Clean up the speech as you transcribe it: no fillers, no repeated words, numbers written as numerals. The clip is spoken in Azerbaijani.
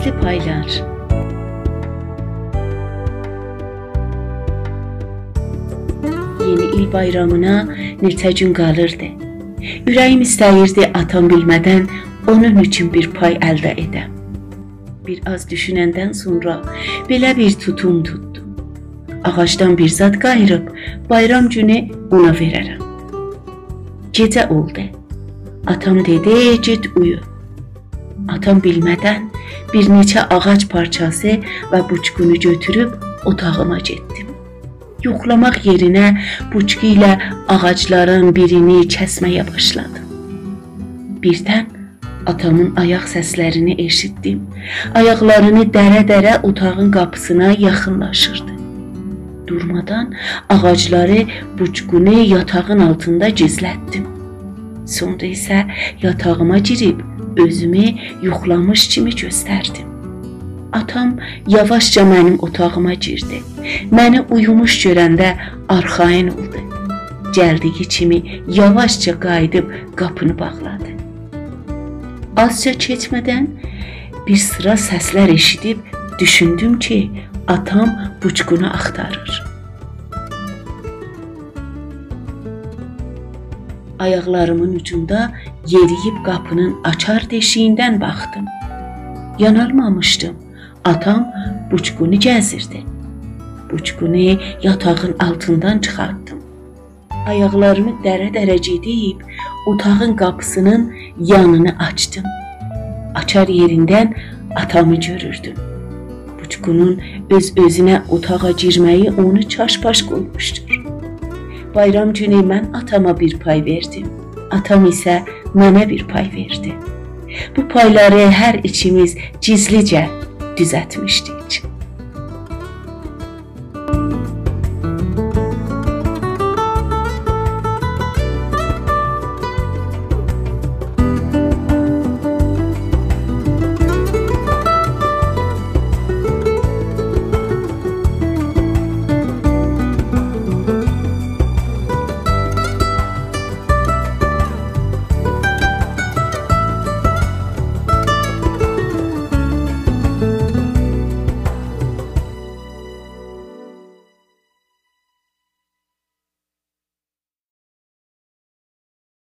Gizli paylar. Yeni il bayramına neçə gün qalırdı. Ürəyim istəyirdi atam bilmədən onun üçün bir pay əldə edəm. Bir az düşünəndən sonra belə bir tutum tutdum. Ağacdan bir zad qayırıb bayram günü ona verərəm. Gecə oldu. Atam dedi, get uyu. Atam bilmədən bir neçə ağac parçası və buçqunu götürüb otağıma getdim. Yoxlamaq yerinə buçqu ilə ağacların birini kəsməyə başladım. Birdən atamın ayaq səslərini eşitdim. Ayaqlarını dərə-dərə otağın qapısına yaxınlaşırdı. Durmadan ağacları, buçqunu yatağın altında gizlətdim. Sonra isə yatağıma girib özümü yoxlamış kimi göstərdim. Atam yavaşca mənim otağıma girdi. Məni uyumuş görəndə arxayın oldu. Gəldiyi kimi yavaşca qayıdıb qapını bağladı. Azca keçmədən bir sıra səslər eşidib düşündüm ki, atam buçqunu axtarır. Ayaqlarımın ucunda yeriyib qapının açar deşiyindən baxdım. Yanılmamışdım. Atam buçqunu gəzirdi. Buçqunu yatağın altından çıxartdım. Ayaqlarımı dərə-dərə gedib otağın qapısının yanını açdım. Açar yerindən atamı görürdüm. Buçqunun öz-özünə otağa girməyi onu çaş-baş qoymuşdur. Bayram günü mən atama bir pay verdim. Atam isə mənə bir pay verdi. Bu payları hər ikimiz gizlicə düzəltmişdik.